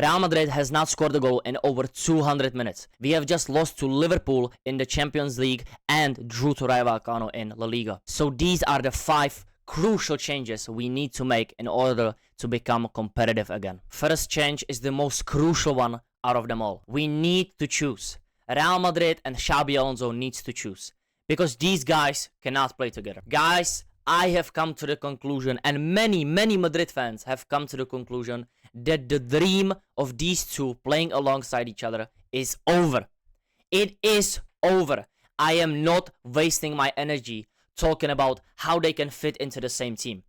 Real Madrid has not scored a goal in over 200 minutes. We have just lost to Liverpool in the Champions League and drew to Rayo Vallecano in La Liga. So these are the 5 crucial changes we need to make in order to become competitive again. First change is the most crucial one out of them all. We need to choose. Real Madrid and Xabi Alonso needs to choose. Because these guys cannot play together. Guys, I have come to the conclusion, and many Madrid fans have come to the conclusion, that the dream of these two playing alongside each other is over. It is over. I am not wasting my energy talking about how they can fit into the same team.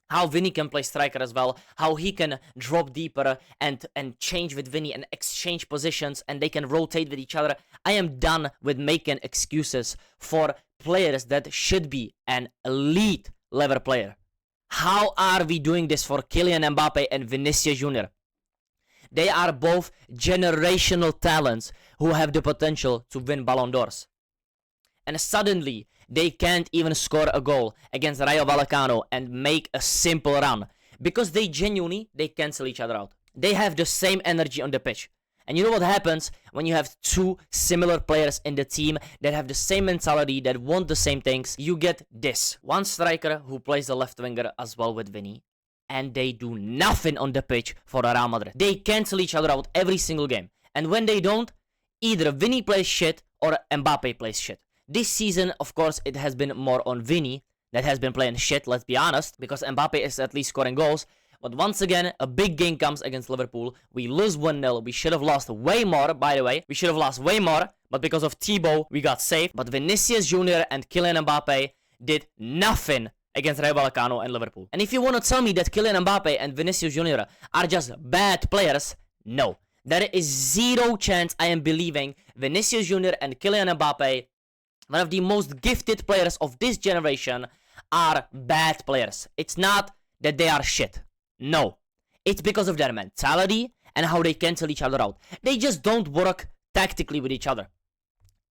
How Vinny can play striker as well, how he can drop deeper and change with Vinny and exchange positions, and they can rotate with each other. I am done with making excuses for players that should be an elite level player. How are we doing this for Kylian Mbappe and Vinicius Jr.? They are both generational talents who have the potential to win Ballon d'Ors. And suddenly, they can't even score a goal against Rayo Vallecano and make a simple run. Because they cancel each other out. They have the same energy on the pitch. And you know what happens when you have 2 similar players in the team that have the same mentality, that want the same things? You get this. One striker who plays the left winger as well with Vinny. And they do nothing on the pitch for Real Madrid. They cancel each other out every single game. And when they don't, either Vinny plays shit or Mbappe plays shit. This season, of course, it has been more on Vinny that has been playing shit, let's be honest, because Mbappe is at least scoring goals. But once again, a big game comes against Liverpool. We lose 1-0. We should have lost way more, by the way. We should have lost way more, but because of Thibaut, we got saved. But Vinicius Jr. and Kylian Mbappe did nothing against Rayo Vallecano and Liverpool. And if you want to tell me that Kylian Mbappe and Vinicius Jr. are just bad players, no. There is zero chance I am believing Vinicius Jr. and Kylian Mbappe, one of the most gifted players of this generation, are bad players. It's not that they are shit. No. It's because of their mentality and how they cancel each other out. They just don't work tactically with each other.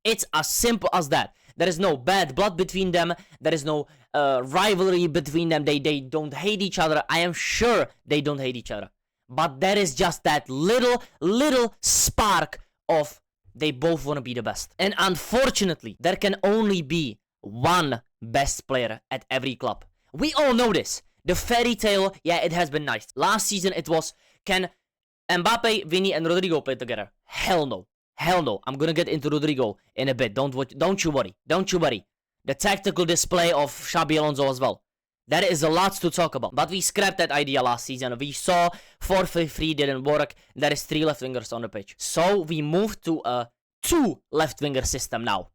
It's as simple as that. There is no bad blood between them. There is no rivalry between them. They don't hate each other. I am sure they don't hate each other. But there is just that little spark of they both want to be the best. And unfortunately, there can only be one best player at every club. We all know this. The fairy tale, yeah, it has been nice. Last season it was, can Mbappe, Vinny and Rodrygo play together? Hell no. Hell no. I'm gonna get into Rodrygo in a bit. Don't you worry. Don't you worry. The tactical display of Xabi Alonso as well. There is a lot to talk about. But we scrapped that idea last season. We saw 4-3-3 didn't work. There is 3 left wingers on the pitch. So we moved to a 2 left winger system now.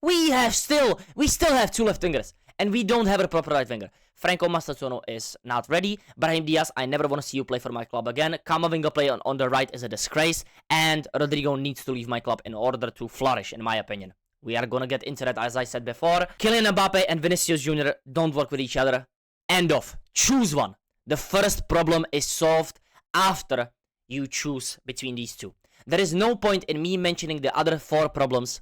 We still have 2 left wingers. And we don't have a proper right winger. Franco Mastatsono is not ready. Brahim Diaz, I never want to see you play for my club again. Camavinga play on the right is a disgrace. And Rodrygo needs to leave my club in order to flourish, in my opinion. We are gonna get into that, as I said before. Kylian Mbappe and Vinicius Jr. don't work with each other. End of. Choose one. The first problem is solved after you choose between these 2. There is no point in me mentioning the other 4 problems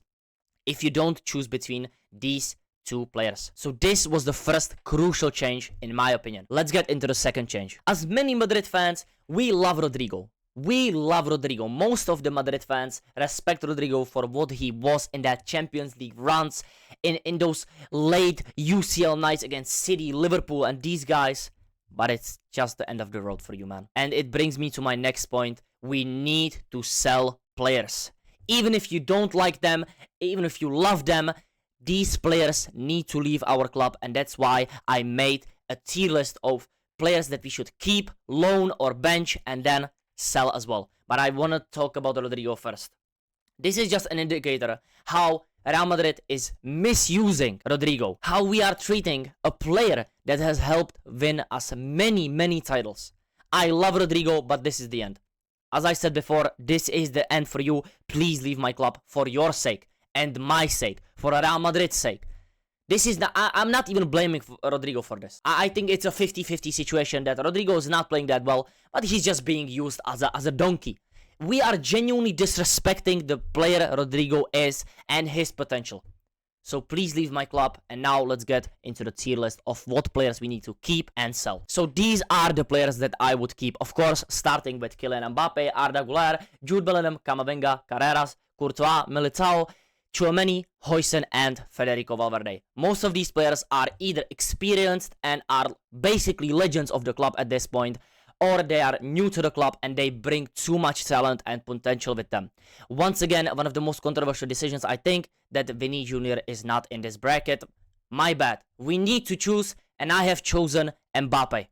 if you don't choose between these 2 players. So this was the first crucial change, in my opinion. Let's get into the second change. As many Madrid fans, we love Rodrygo. We love Rodrygo. Most of the Madrid fans respect Rodrygo for what he was in that Champions League runs, in those late UCL nights against City, Liverpool, and these guys. But it's just the end of the road for you, man. And it brings me to my next point. We need to sell players. Even if you don't like them, even if you love them, these players need to leave our club. And that's why I made a tier list of players that we should keep, loan, or bench, and then sell as well. But I want to talk about Rodrygo first. This is just an indicator how Real Madrid is misusing Rodrygo. How we are treating a player that has helped win us many titles. I love Rodrygo, but this is the end. As I said before, this is the end for you. Please leave my club for your sake and my sake, for Real Madrid's sake. This is not, I'm not even blaming Rodrygo for this. I think it's a 50-50 situation that Rodrygo is not playing that well, but he's just being used as a donkey. We are genuinely disrespecting the player Rodrygo is and his potential. So please leave my club. And now let's get into the tier list of what players we need to keep and sell. So these are the players that I would keep. Of course, starting with Kylian Mbappe, Arda Güler, Jude Bellingham, Camavinga, Carreras, Courtois, Militao, Tchouaméni, Huijsen, and Federico Valverde. Most of these players are either experienced and are basically legends of the club at this point, or they are new to the club and they bring too much talent and potential with them. Once again, one of the most controversial decisions, I think, that Vini Jr. is not in this bracket. My bad. We need to choose, and I have chosen Mbappe.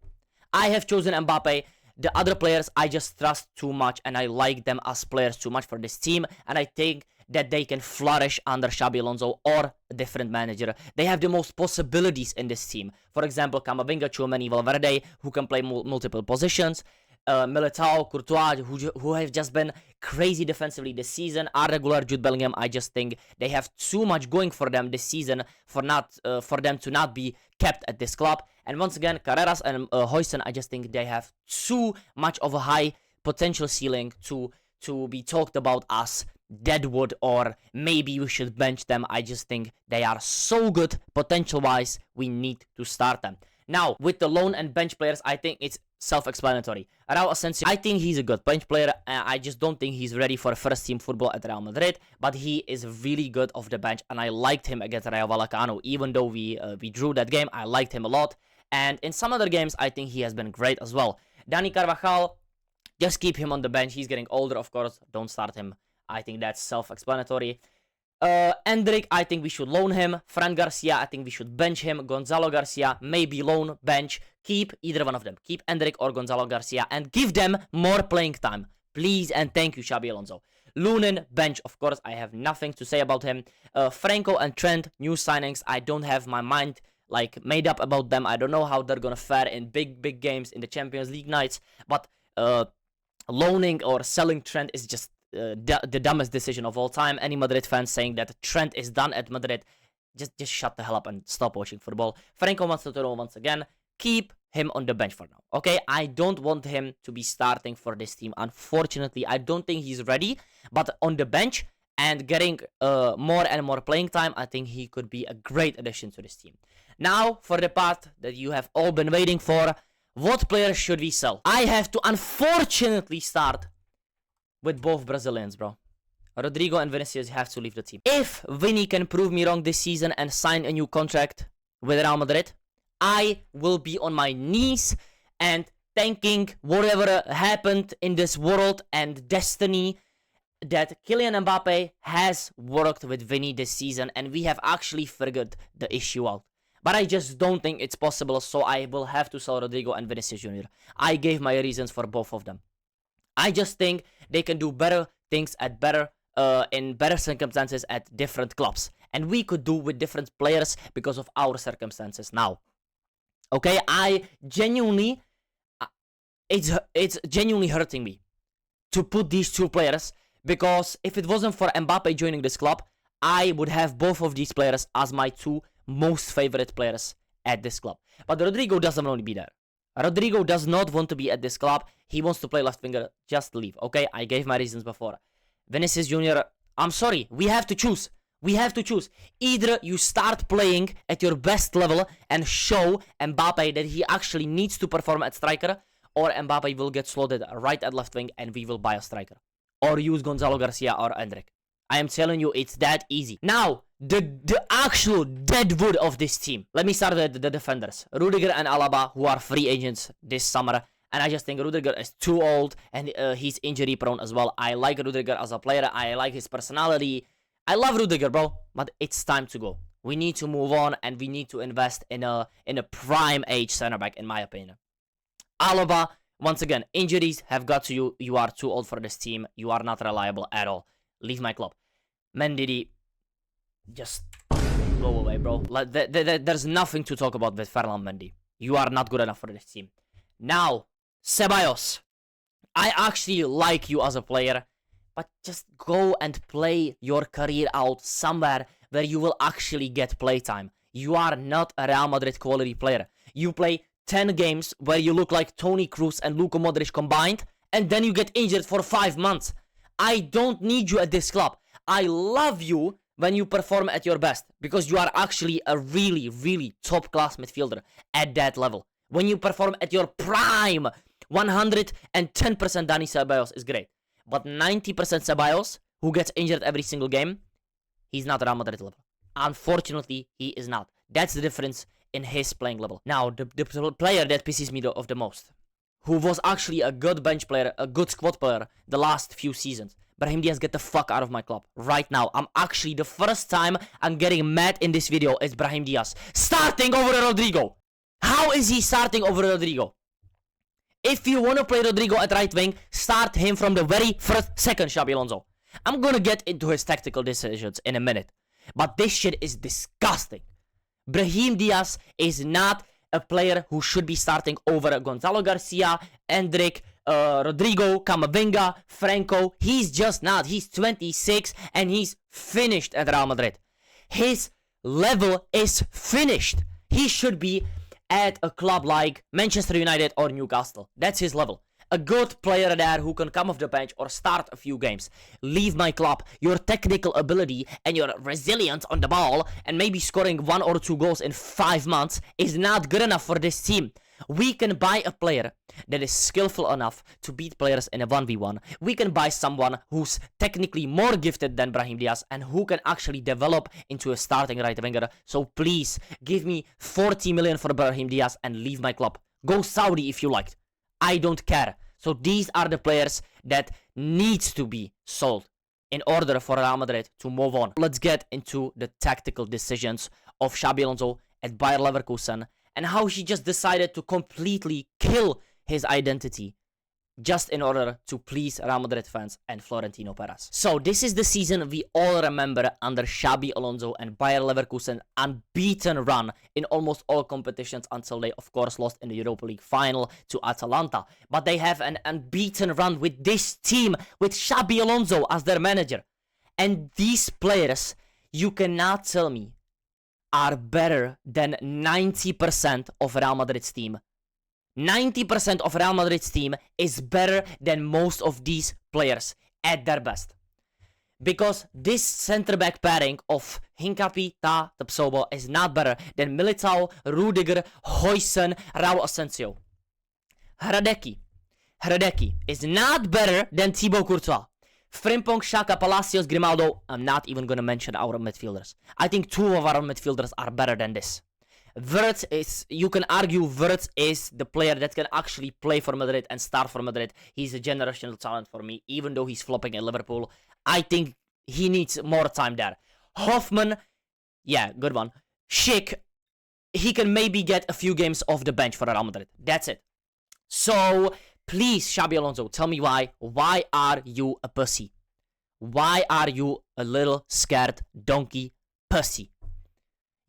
The other players I just trust too much, and I like them as players too much for this team, and I think that they can flourish under Xabi Alonso or a different manager. They have the most possibilities in this team. For example, Camavinga, Tchouaméni, Valverde, who can play multiple positions. Militao, Courtois, who have just been crazy defensively this season. Arda Güler, Jude Bellingham, I just think they have too much going for them this season for them to not be kept at this club. And once again, Carreras and Huijsen, I just think they have too much of a high potential ceiling to be talked about as deadwood, or maybe we should bench them. I just think they are so good potential-wise, we need to start them. Now, with the loan and bench players, I think it's self-explanatory. Raul Asensio, I think he's a good bench player. I just don't think he's ready for first-team football at Real Madrid, but he is really good off the bench, and I liked him against Rayo Vallecano. Even though we drew that game, I liked him a lot. And in some other games, I think he has been great as well. Dani Carvajal, just keep him on the bench. He's getting older, of course. Don't start him. I think that's self-explanatory. Endrick, I think we should loan him. Fran Garcia, I think we should bench him. Gonzalo Garcia, maybe loan, bench. Keep either one of them. Keep Endrick or Gonzalo Garcia and give them more playing time. Please and thank you, Xabi Alonso. Lunin, bench, of course. I have nothing to say about him. Franco and Trent, new signings. I don't have my mind made up about them. I don't know how they're gonna fare in big games in the Champions League nights. But loaning or selling Trent is just the dumbest decision of all time. Any Madrid fans saying that Trent is done at Madrid, just shut the hell up and stop watching football. Franco Mazzotto, once again, keep him on the bench for now, okay? I don't want him to be starting for this team. Unfortunately, I don't think he's ready, but on the bench and getting more and more playing time, I think he could be a great addition to this team. Now, for the part that you have all been waiting for, what players should we sell? I have to unfortunately start with both Brazilians, bro. Rodrygo and Vinicius have to leave the team. If Vini can prove me wrong this season and sign a new contract with Real Madrid, I will be on my knees and thanking whatever happened in this world and destiny that Kylian Mbappe has worked with Vini this season and we have actually figured the issue out. But I just don't think it's possible, so I will have to sell Rodrygo and Vinicius Jr. I gave my reasons for both of them. I just think they can do better things at in better circumstances at different clubs. And we could do with different players because of our circumstances now. Okay, it's genuinely hurting me to put these two players, because if it wasn't for Mbappe joining this club, I would have both of these players as my two most favorite players at this club. But Rodrygo doesn't want to be there. Rodrygo does not want to be at this club. He wants to play left winger. Just leave, okay? I gave my reasons before. Vinicius Jr., I'm sorry. We have to choose. We have to choose. Either you start playing at your best level and show Mbappe that he actually needs to perform at striker, or Mbappe will get slotted right at left wing and we will buy a striker. Or use Gonzalo Garcia or Endrick. I am telling you, it's that easy. Now, the actual deadwood of this team. Let me start with the defenders. Rudiger and Alaba, who are free agents this summer. And I just think Rudiger is too old and he's injury prone as well. I like Rudiger as a player. I like his personality. I love Rudiger, bro. But it's time to go. We need to move on and we need to invest in a prime age center back, in my opinion. Alaba, once again, injuries have got to you. You are too old for this team. You are not reliable at all. Leave my club. Mendy, just go away, bro. There's nothing to talk about with Ferland Mendy. You are not good enough for this team. Now, Ceballos. I actually like you as a player, but just go and play your career out somewhere where you will actually get playtime. You are not a Real Madrid quality player. You play 10 games where you look like Toni Kroos and Luka Modric combined, and then you get injured for 5 months. I don't need you at this club. I love you, when you perform at your best, because you are actually a really, really top-class midfielder at that level. When you perform at your prime, 110% Dani Ceballos is great. But 90% Ceballos, who gets injured every single game, he's not Real Madrid level. Unfortunately, he is not. That's the difference in his playing level. Now, the player that pisses me off the most, who was actually a good bench player, a good squad player the last few seasons. Brahim Diaz, get the fuck out of my club right now. I'm actually, the first time I'm getting mad in this video is Brahim Diaz starting over Rodrygo. How is he starting over Rodrygo? If you want to play Rodrygo at right wing, start him from the very first second, Xabi Alonso. I'm gonna get into his tactical decisions in a minute. But this shit is disgusting. Brahim Diaz is not a player who should be starting over Gonzalo Garcia, Endrick, Rodrygo, Camavinga, Franco. He's just not. He's 26 and he's finished at Real Madrid. His level is finished. He should be at a club like Manchester United or Newcastle. That's his level. A good player there who can come off the bench or start a few games. Leave my club. Your technical ability and your resilience on the ball and maybe scoring 1 or 2 goals in 5 months is not good enough for this team. We can buy a player that is skillful enough to beat players in a 1v1. We can buy someone who's technically more gifted than Brahim Diaz and who can actually develop into a starting right winger. So please, give me 40 million for Brahim Diaz and leave my club. Go Saudi if you liked. I don't care. So these are the players that needs to be sold in order for Real Madrid to move on. Let's get into the tactical decisions of Xabi Alonso at Bayer Leverkusen and how he just decided to completely kill his identity just in order to please Real Madrid fans and Florentino Perez. So this is the season we all remember under Xabi Alonso and Bayer Leverkusen unbeaten run in almost all competitions until they of course lost in the Europa League final to Atalanta. But they have an unbeaten run with this team with Xabi Alonso as their manager. And these players, you cannot tell me, are better than 90% of Real Madrid's team. 90% of Real Madrid's team is better than most of these players at their best. Because this centre-back pairing of Hincapie, Tapsoba is not better than Militao, Rudiger, Huijsen, Raul Asensio. Hradecki is not better than Thibaut Courtois. Frimpong, Xhaka, Palacios, Grimaldo. I'm not even gonna mention our midfielders. I think 2 of our midfielders are better than this. Wirtz is, you can argue Wirtz is the player that can actually play for Madrid and start for Madrid. He's a generational talent for me, even though he's flopping at Liverpool. I think he needs more time there. Hoffman, yeah, good one. Schick, he can maybe get a few games off the bench for Real Madrid. That's it. So, please, Xabi Alonso, tell me why. Why are you a pussy? Why are you a little scared donkey pussy?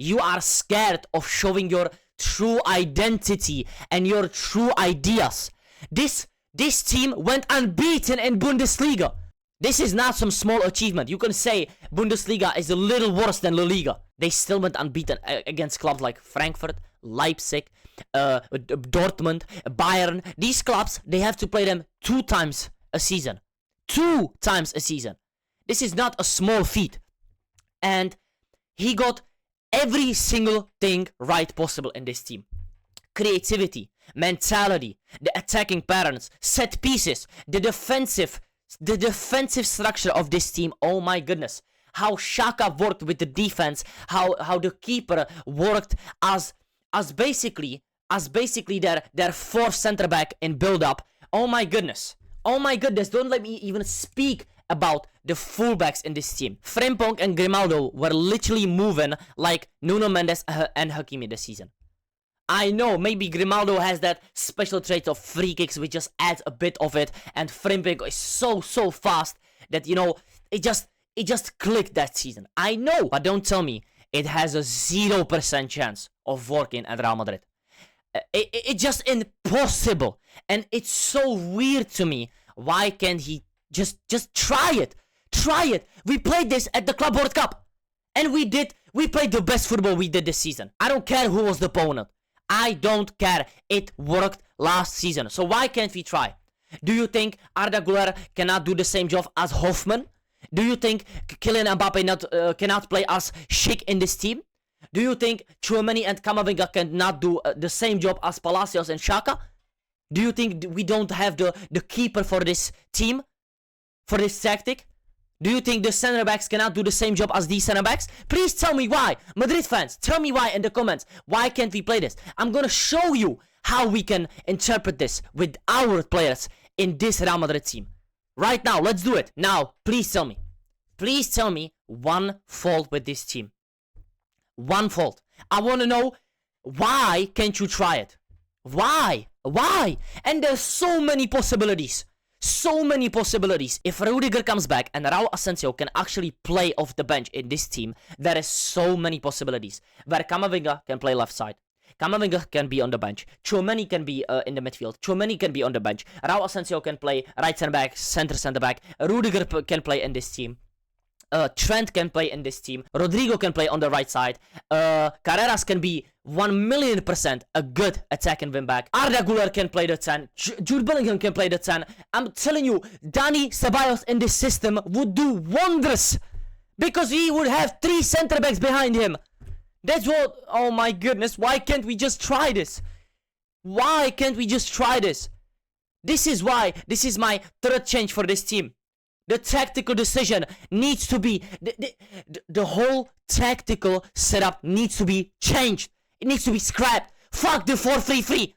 You are scared of showing your true identity and your true ideas. This team went unbeaten in Bundesliga. This is not some small achievement. You can say Bundesliga is a little worse than La Liga. They still went unbeaten against clubs like Frankfurt, Leipzig, Dortmund, Bayern. These clubs, they have to play them 2 times a season. 2 times a season. This is not a small feat. And he got every single thing right possible in this team. Creativity, mentality, the attacking patterns, set pieces, the defensive structure of this team. Oh my goodness. How Xhaka worked with the defense, how the keeper worked as basically their 4th center back in build up. Oh my goodness. Don't let me even speak about the fullbacks in this team. Frimpong and Grimaldo were literally moving like Nuno Mendes and Hakimi this season. I know, maybe Grimaldo has that special trait of free kicks which just adds a bit of it, and Frimpong is so fast that, you know, it just clicked that season. I know, but don't tell me it has a 0% chance of working at Real Madrid. It's just impossible, and it's so weird to me. Why can't he just try it? We played this at the Club World Cup, and we played the best football we did this season. I don't care who was the opponent. I don't care. It worked last season. So why can't we try? Do you think Arda Güler cannot do the same job as Hoffman? Do you think Kylian Mbappe cannot play as Schick in this team? Do you think Tchouaméni and Camavinga cannot do the same job as Palacios and Xhaka? Do you think we don't have the keeper for this team? For this tactic? Do you think the center backs cannot do the same job as these center backs? Please tell me why. Madrid fans, tell me why in the comments. Why can't we play this? I'm gonna show you how we can interpret this with our players in this Real Madrid team. Right now, let's do it. Now, please tell me. Please tell me one fault with this team. One fault. I want to know, why can't you try it? Why? Why? And there's so many possibilities. So many possibilities. If Rodrygo comes back and Raul Asensio can actually play off the bench in this team, there is so many possibilities. Where Camavinga can play left side. Camavinga can be on the bench. Tchouaméni can be in the midfield. Tchouaméni can be on the bench. Raul Asensio can play right center back, center back. Rodrygo can play in this team. Trent can play in this team. Rodrygo can play on the right side. Carreras can be 1,000,000% a good attacking wing back. Arda Güler can play the 10. Jude Bellingham can play the 10. I'm telling you, Dani Ceballos in this system would do wonders. Because he would have 3 center backs behind him. That's what... Oh my goodness, why can't we just try this? Why can't we just try this? This is why. This is my third change for this team. The tactical decision needs to be... The whole tactical setup needs to be changed. It needs to be scrapped. Fuck the 4-3-3.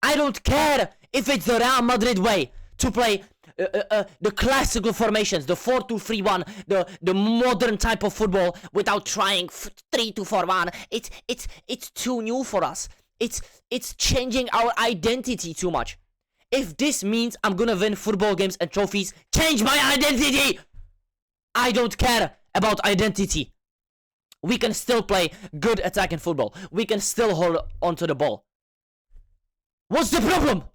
I don't care if it's the Real Madrid way to play the classical formations, the 4-2-3-1, the modern type of football without trying 3-2-4-1. It's too new for us. It's changing our identity too much. If this means I'm gonna win football games and trophies, change my identity! I don't care about identity. We can still play good attacking football. We can still hold onto the ball. What's the problem?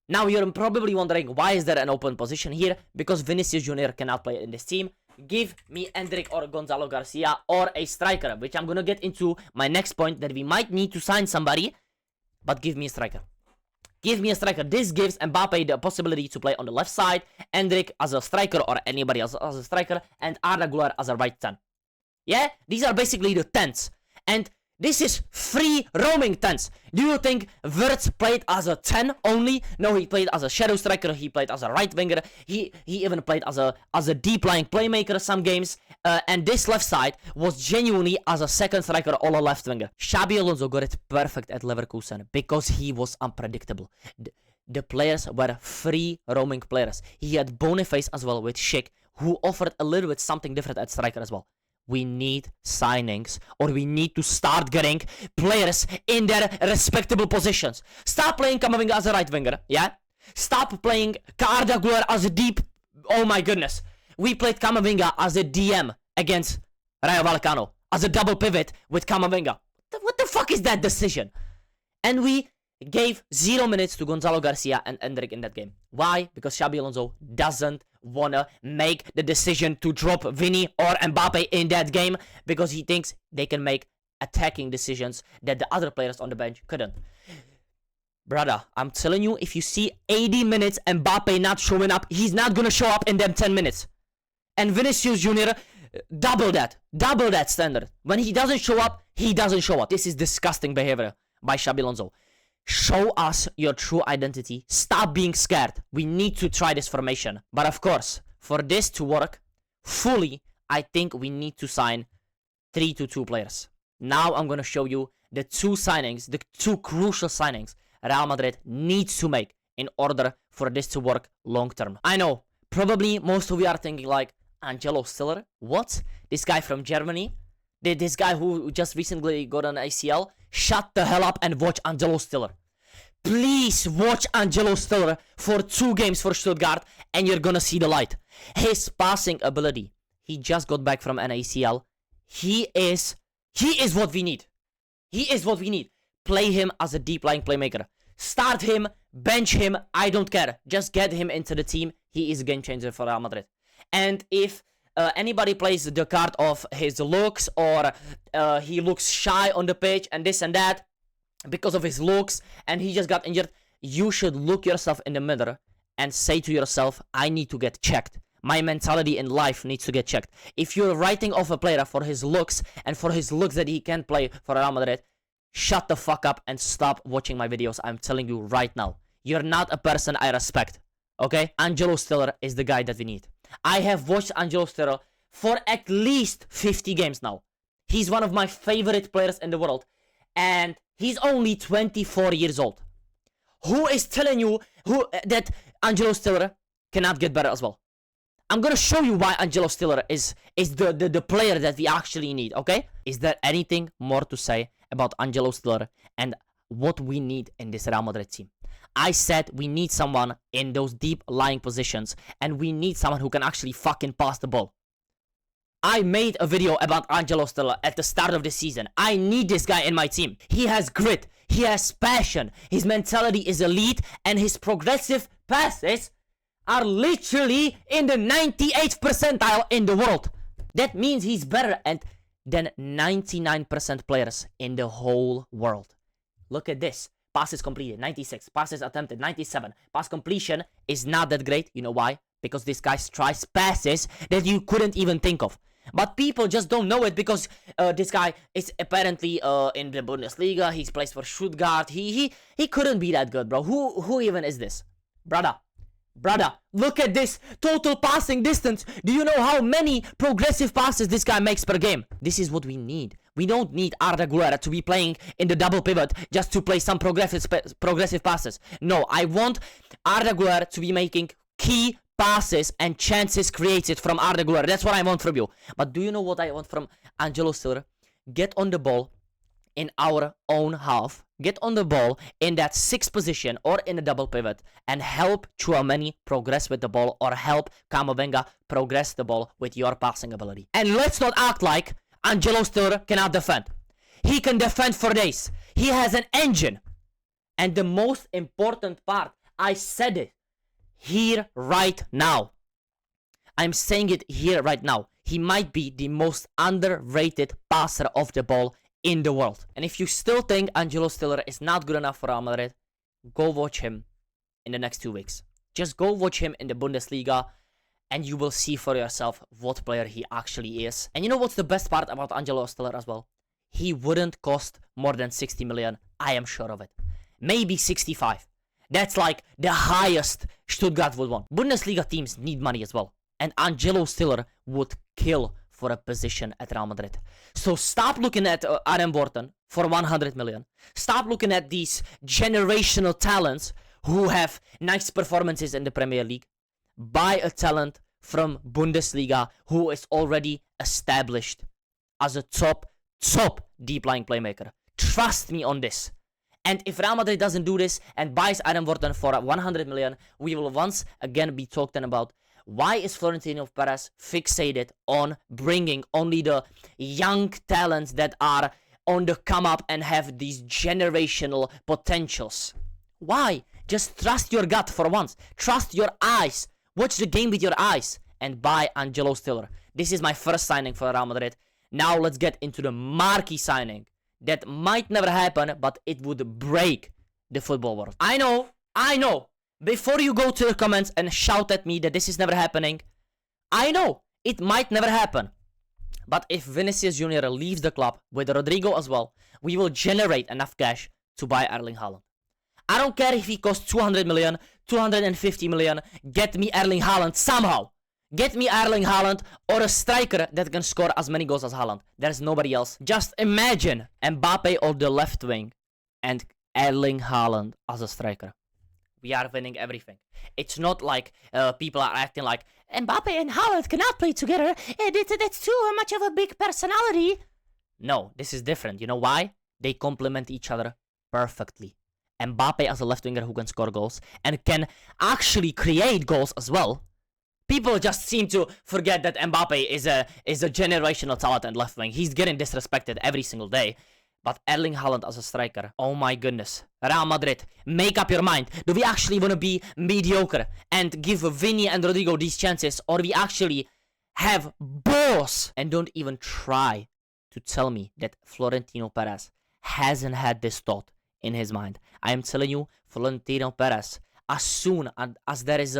Now you're probably wondering, why is there an open position here? Because Vinicius Jr. cannot play in this team. Give me Endrick or Gonzalo Garcia or a striker, which I'm gonna get into my next point, that we might need to sign somebody. But give me a striker. Give me a striker. This gives Mbappe the possibility to play on the left side, Endrick as a striker or anybody else as a striker, and Arda Güler as a right 10. Yeah? These are basically the 10s. And this is free roaming 10s. Do you think Wirtz played as a 10 only? No, he played as a shadow striker. He played as a right winger. He even played as a deep lying playmaker some games. And this left side was genuinely as a second striker or a left winger. Xabi Alonso got it perfect at Leverkusen because he was unpredictable. The players were free roaming players. He had Boniface as well with Schick, who offered a little bit something different at striker as well. We need signings, or we need to start getting players in their respectable positions. Stop playing Camavinga as a right winger, yeah? Stop playing Arda Güler as a deep... Oh my goodness. We played Camavinga as a DM against Rayo Vallecano. As a double pivot with Camavinga. What the fuck is that decision? And we gave 0 minutes to Gonzalo Garcia and Endrick in that game. Why? Because Xabi Alonso doesn't wanna make the decision to drop Vini or Mbappe in that game because he thinks they can make attacking decisions that the other players on the bench couldn't. Brother, I'm telling you, if you see 80 minutes Mbappe not showing up, he's not gonna show up in them 10 minutes. And Vinicius Jr., double that standard. When he doesn't show up, he doesn't show up. This is disgusting behavior by Xabi Alonso. Show us your true identity. Stop being scared. We need to try this formation. But of course, for this to work fully, I think we need to sign 3-2 players. Now I'm going to show you the 2 signings, the 2 crucial signings Real Madrid needs to make in order for this to work long term. I know, probably most of you are thinking like, Angelo Stiller? What? This guy from Germany? This guy who just recently got an ACL? Shut the hell up and watch Angelo Stiller. Please watch Angelo Stiller for 2 games for Stuttgart and you're gonna see the light. His passing ability. He just got back from an ACL. He is what we need. He is what we need. Play him as a deep lying playmaker. Start him, bench him, I don't care. Just get him into the team. He is a game changer for Real Madrid. And if anybody plays the card of his looks or he looks shy on the pitch and this and that because of his looks and he just got injured, you should look yourself in the mirror and say to yourself, I need to get checked My mentality in life needs to get checked. If you're writing off a player for his looks and for his looks that he can't play for Real Madrid, shut the fuck up and stop watching my videos. I'm telling you right now. You're not a person I respect. Okay? Angelo Stiller is the guy that we need. I have watched Angelo Stiller for at least 50 games now. He's one of my favorite players in the world. And he's only 24 years old. Who is telling you that Angelo Stiller cannot get better as well? I'm gonna show you why Angelo Stiller is the player that we actually need, okay? Is there anything more to say about Angelo Stiller and what we need in this Real Madrid team? I said we need someone in those deep lying positions, and we need someone who can actually fucking pass the ball. I made a video about Angelo Stiller at the start of the season. I need this guy in my team. He has grit, he has passion, his mentality is elite, and his progressive passes are literally in the 98th percentile in the world. That means he's better than 99% players in the whole world. Look at this. Passes completed, 96. Passes attempted, 97. Pass completion is not that great. You know why? Because this guy tries passes that you couldn't even think of. But people just don't know it because this guy is apparently in the Bundesliga. He's plays for Stuttgart. He couldn't be that good, bro. Who even is this? Brother, look at this total passing distance. Do you know how many progressive passes this guy makes per game? This is what we need. We don't need Arda Güler to be playing in the double pivot just to play some progressive passes. No, I want Arda Güler to be making key passes and chances created from Arda Güler. That's what I want from you. But do you know what I want from Angelo Stiller? Get on the ball in our own half. Get on the ball in that 6th position or in a double pivot and help Tchouaméni progress with the ball, or help Camavinga progress the ball with your passing ability. And let's not act like Angelo Stiller cannot defend. He can defend for days. He has an engine. And the most important part, I said it here right now. I'm saying it here right now. He might be the most underrated passer of the ball in the world. And if you still think Angelo Stiller is not good enough for Real Madrid, go watch him in the next 2 weeks. Just go watch him in the Bundesliga and you will see for yourself what player he actually is. And you know what's the best part about Angelo Stiller as well? He wouldn't cost more than 60 million. I am sure of it. Maybe 65. That's like the highest Stuttgart would want. Bundesliga teams need money as well. And Angelo Stiller would kill for a position at Real Madrid. So stop looking at Adam Wharton for 100 million. Stop looking at these generational talents who have nice performances in the Premier League. Buy a talent from Bundesliga who is already established as a top deep lying playmaker. Trust me on this. And if Real Madrid doesn't do this and buys Adam Wharton for 100 million, we will once again be talking about why is Florentino Perez fixated on bringing only the young talents that are on the come up and have these generational potentials? Why? Just trust your gut for once. Trust your eyes. Watch the game with your eyes and buy Angelo Stiller. This is my first signing for Real Madrid. Now let's get into the marquee signing that might never happen, but it would break the football world. I know. Before you go to the comments and shout at me that this is never happening, I know it might never happen. But if Vinicius Jr. leaves the club with Rodrygo as well, we will generate enough cash to buy Erling Haaland. I don't care if he costs 200 million, 250 million. Get me Erling Haaland somehow. Get me Erling Haaland or a striker that can score as many goals as Haaland. There's nobody else. Just imagine Mbappe on the left wing and Erling Haaland as a striker. We are winning everything. It's not like people are acting like Mbappe and Haaland cannot play together. That's too much of a big personality. No, this is different. You know why? They complement each other perfectly. Mbappe as a left winger who can score goals and can actually create goals as well. People just seem to forget that Mbappe is a generational talent and left wing. He's getting disrespected every single day. But Erling Haaland as a striker, oh my goodness. Real Madrid, make up your mind. Do we actually want to be mediocre and give Vini and Rodrygo these chances? Or we actually have balls and don't even try to tell me that Florentino Perez hasn't had this thought in his mind? I am telling you, Florentino Perez, as soon as there is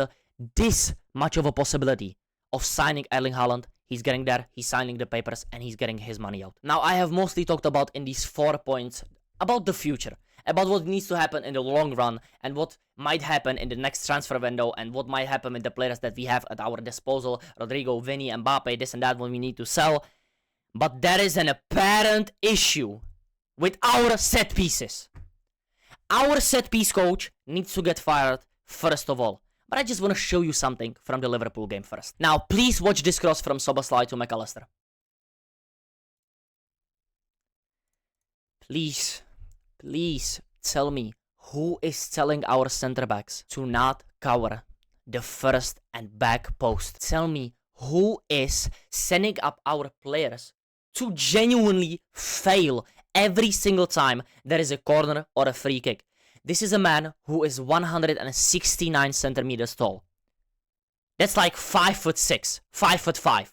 this much of a possibility of signing Erling Haaland. He's getting there, he's signing the papers, and he's getting his money out. Now, I have mostly talked about in these 4 points about the future, about what needs to happen in the long run, and what might happen in the next transfer window, and what might happen with the players that we have at our disposal, Rodrygo, Vinny, Mbappe, this and that, when we need to sell. But there is an apparent issue with our set pieces. Our set piece coach needs to get fired first of all. But I just want to show you something from the Liverpool game first. Now, please watch this cross from Szoboszlai to McAllister. Please tell me who is telling our center backs to not cover the first and back post. Tell me who is setting up our players to genuinely fail every single time there is a corner or a free kick. This is a man who is 169 centimeters tall. That's like 5'6", 5'5".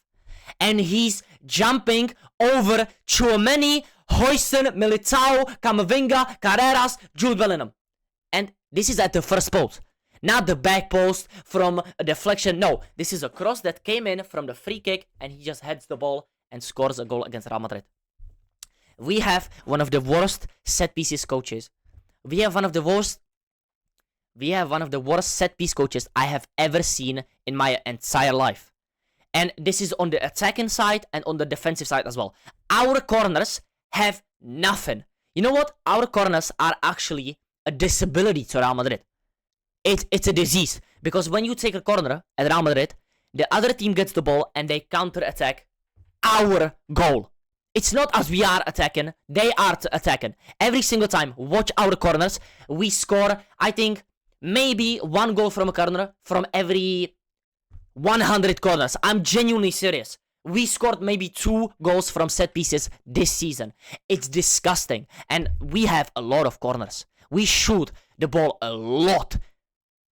And he's jumping over Tchouaméni, Huijsen, Militao, Camavinga, Carreras, Jude Bellingham. And this is at the first post. Not the back post from a deflection. No, this is a cross that came in from the free kick and he just heads the ball and scores a goal against Real Madrid. We have one of the worst set pieces coaches. We have one of the worst set piece coaches I have ever seen in my entire life. And this is on the attacking side and on the defensive side as well. Our corners have nothing. You know what? Our corners are actually a disability to Real Madrid. It's a disease. Because when you take a corner at Real Madrid, the other team gets the ball and they counter-attack our goal. It's not as we are attacking, they are attacking. Every single time, watch our corners. We score, I think, maybe 1 goal from a corner from every 100 corners. I'm genuinely serious. We scored maybe 2 goals from set pieces this season. It's disgusting. And we have a lot of corners. We shoot the ball a lot.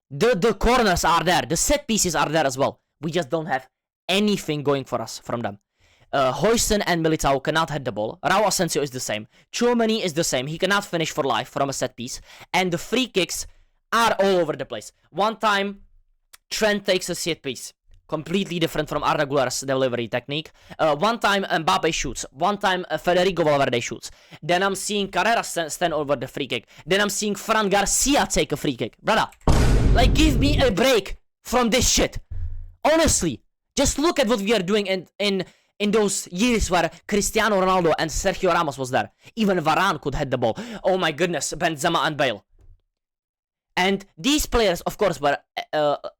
The corners are there. The set pieces are there as well. We just don't have anything going for us from them. Huijsen and Militao cannot head the ball. Raul Asensio is the same. Tchouaméni is the same. He cannot finish for life from a set piece. And the free kicks are all over the place. One time, Trent takes a set piece. Completely different from Arda Güler's delivery technique. One time, Mbappe shoots. One time, Federico Valverde shoots. Then I'm seeing Carreras stand over the free kick. Then I'm seeing Fran Garcia take a free kick. Brother, like, give me a break from this shit. Honestly, just look at what we are doing in those years where Cristiano Ronaldo and Sergio Ramos was there. Even Varane could head the ball. Oh my goodness, Benzema and Bale. And these players, of course, were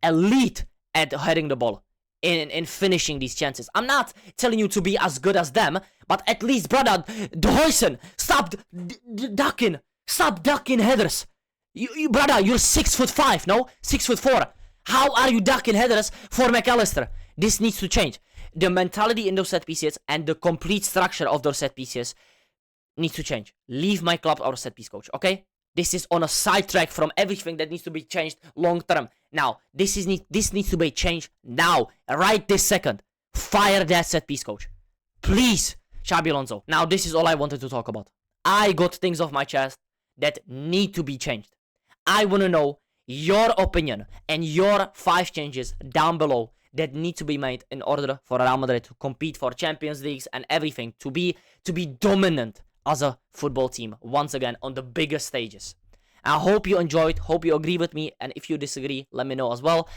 elite at heading the ball, in finishing these chances. I'm not telling you to be as good as them, but at least, brother, Huijsen, stop ducking. Stop ducking headers. Brother, you're 6'5", no? 6'4". How are you ducking headers for McAllister? This needs to change. The mentality in those set pieces and the complete structure of those set pieces needs to change. Leave my club our set piece coach, okay? This is on a sidetrack from everything that needs to be changed long term. Now, this needs to be changed now, right this second. Fire that set piece coach. Please, Xabi Alonso. Now, this is all I wanted to talk about. I got things off my chest that need to be changed. I want to know your opinion and your 5 changes down below that need to be made in order for Real Madrid to compete for Champions Leagues and everything, to be dominant as a football team once again on the biggest stages. I hope you enjoyed, hope you agree with me, and if you disagree, let me know as well.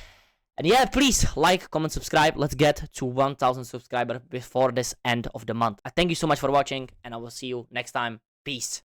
And yeah, please like, comment, subscribe. Let's get to 1,000 subscribers before this end of the month. I thank you so much for watching, and I will see you next time. Peace.